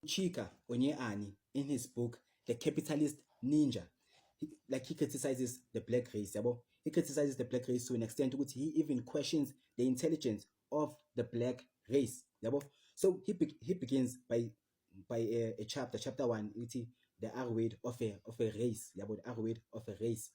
Chika Onyeani, in his book The Capitalist Ninja, he criticizes the black race. Yabo. He criticizes the black race to an extent which he even questions the intelligence of the black race. Yabo. So he begins by a chapter one, the R word of a race. Yabo, the R word of a race.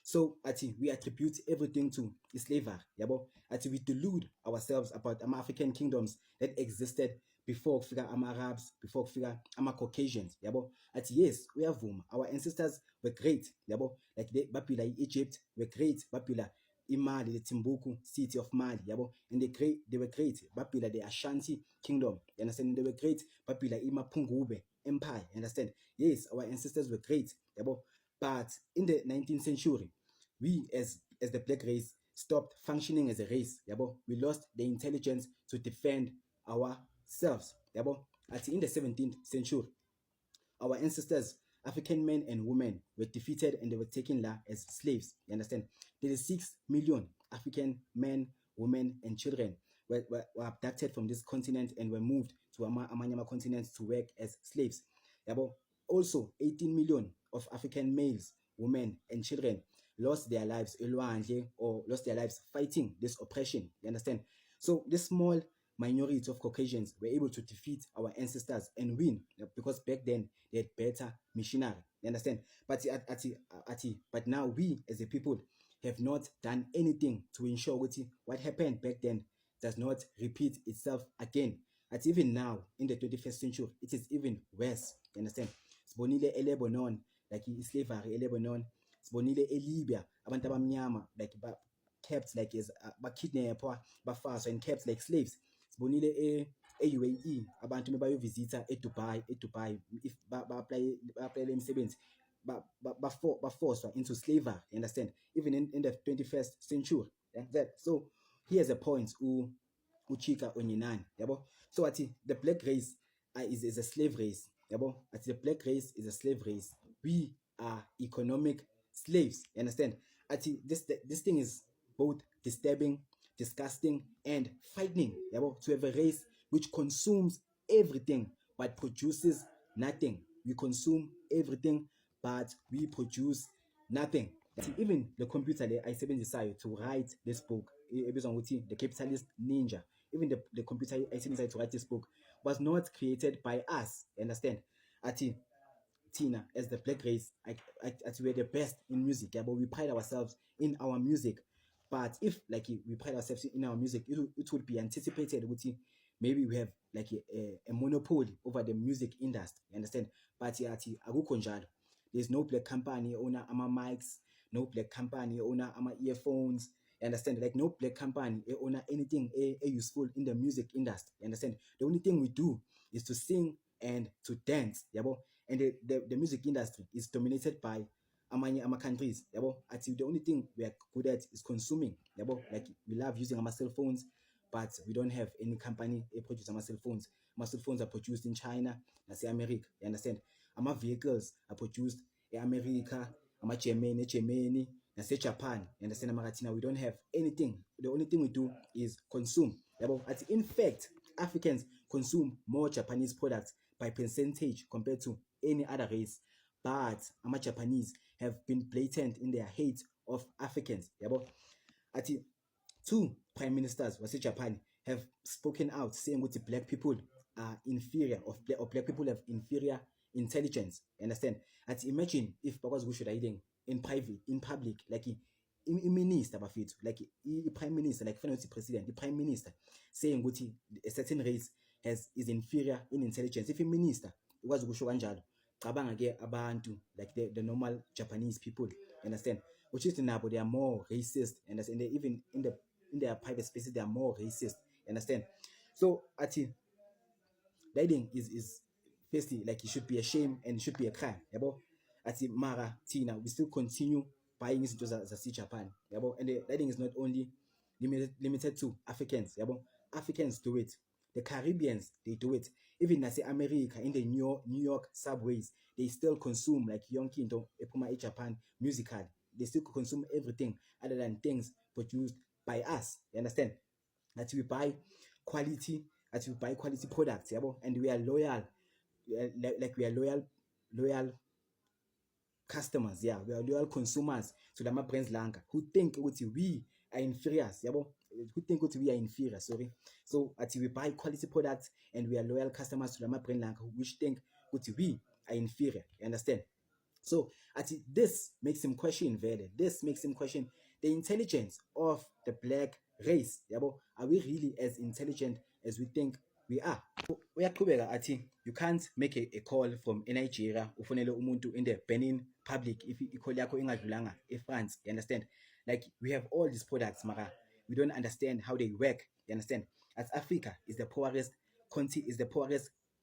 So ati we attribute everything to slavery. Yabo. Ati we delude ourselves about African kingdoms that existed before figure Arabs, before figure Caucasians. Yabo. Ati yes, we have our ancestors were great. Yabo. Like the Babylon, Egypt were great. Babylon, Mali, the Timbuktu city of Mali. Yabo. And they were great. Babylon, the Ashanti kingdom. You understand? They were great. Babylon, Pungube empire. You understand? Yes, our ancestors were great. Yabo. But in the 19th century, we as the black race stopped functioning as a race. Yabo. We lost the intelligence to defend ourselves. Yabo. At in the 17th century, our ancestors, African men and women, were defeated and they were taken as slaves. You understand? 36 million African men, women, and children were abducted from this continent and were moved to Amanyama continent to work as slaves. Yabo. Also, 18 million of African males, women, and children lost their lives or lost their lives fighting this oppression. You understand? So this small minority of Caucasians were able to defeat our ancestors and win because back then they had better machinery. You understand? But now we as a people have not done anything to ensure what happened back then does not repeat itself again. At even now in the 21st century, it is even worse. You understand? Sibonile eLebanon, like slavery eLebanon. Sibonile eLibya, abantu abamnyama like kept like as bakidnapwa, bafaswa and kept like slaves. Sibonile e-UAE, abantu mebayovisitha eDubai if ba-apply imisebenzi bafoswa into slavery. You understand? Even in the 21st century. Yeah, so he has a point Uchika Onyenani. Yabo. So the black race is a slave race. Yabo. The black race is a slave race. We are economic slaves. You understand? This thing is both disturbing, disgusting, and frightening. Yabo. To have a race which consumes everything but produces nothing. We consume everything but we produce nothing. Even the computer I decided to write this book, The Capitalist Ninja, even the computer I decided to write this book was not created by us. Understand? Ati Tina, as the black race, we're the best in music, yeah, but we pride ourselves in our music. But if like we pride ourselves in our music, it would be anticipated with maybe we have like a monopoly over the music industry. You understand? But there's no black company owner ama mics, no black company owner ama earphones. You understand? Like no black company owner anything useful in the music industry. You understand? The only thing we do is to sing and to dance. Yabo. And the music industry is dominated by ama countries. Yabo. The only thing we are good at is consuming. Yabo. Like we love using our cell phones, but we don't have any company produce our cell phones. Our cell phones are produced in China, that's America. You understand? Our vehicles are produced in America, Germany, that's Japan. You understand? Amaratina, we don't have anything. The only thing we do is consume. In fact, Africans consume more Japanese products by percentage compared to any other race. But our Japanese have been blatant in their hate of Africans. Ati two prime ministers was Japan have spoken out saying what the black people are inferior or black people have inferior intelligence. You understand? Imagine if because we should hiding in private, in public, like minister bafethu, like prime minister, like finance president, the prime minister saying what a certain race is inferior in intelligence. If a minister was kusho kanjalo, cabanga ke abantu like the normal Japanese people, understand? Which is nabo they are more racist, understand? They even in their private spaces they are more racist, understand? So Diding is firstly like it should be a shame and it should be a crime. Mara Tina, we still continue buying into the Japan. And the Diding is not only limited to Africans. Africans do it. The Caribbeans, they do it. Even as America in the New York subways, they still consume like Yonki into Epuma Japan musical. They still consume everything other than things produced by us. You understand? That we buy quality, that we buy quality products, and we are loyal like we are loyal customers, yeah, we are loyal consumers to lama brands langa who think ukuthi we are inferior, yabo, who think ukuthi we are inferior, sorry. So we buy quality products and we are loyal customers to lama brand langa which think ukuthi we are inferior, you understand? So this makes him question vele, this makes him question the intelligence of the black race, yabo. Are we really as intelligent as we think we are? Uyaqhubeka athi you can't make a call from eNigeria ufonele umuntu in the Benin public if i-call yakho ingadlulanga eFrance, you understand? Like we have all these products mara we don't understand how they work, you understand? As Africa is the poorest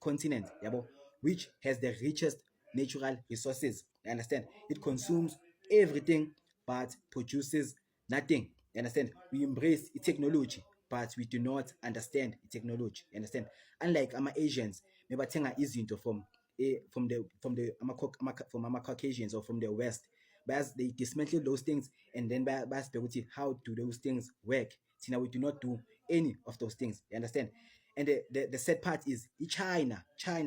continent, yabo, which has the richest natural resources, you understand? It consumes everything but produces nothing, you understand? We embrace technology but we do not understand technology, you understand? Unlike Asians, mebathenga izinto from ama Caucasians or from the West, but they dismantle those things and then bayasibheka how do those things work. Now we do not do any of those things, you understand? And the sad part is China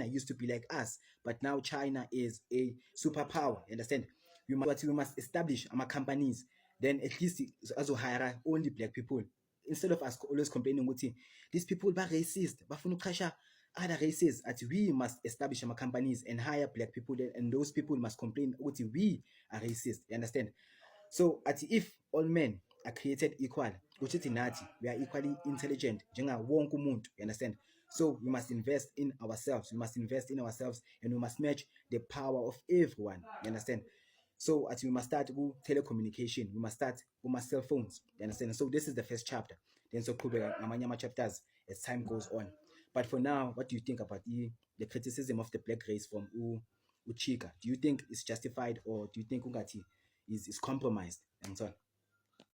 used to be like us, but now China is a superpower, you understand? We must establish our companies, then at least as hire only black people, instead of us always complaining ukuthi these people are racist, bafuna uqasha other races. We must establish our companies and hire black people, and those people must complain ukuthi we are racist, you understand? So if all men are created equal, ukuthi nathi we are equally intelligent njenga wonke umuntu, you understand? So we must invest in ourselves, and we must match the power of everyone, you understand? So we must start with telecommunication, we must start with cell phones, you understand? So this is the first chapter, then so ngamanye chapters as time goes on. But for now, what do you think about the criticism of the black race from Uchika? Do you think it's justified, or do you think Ungati is compromised and so on?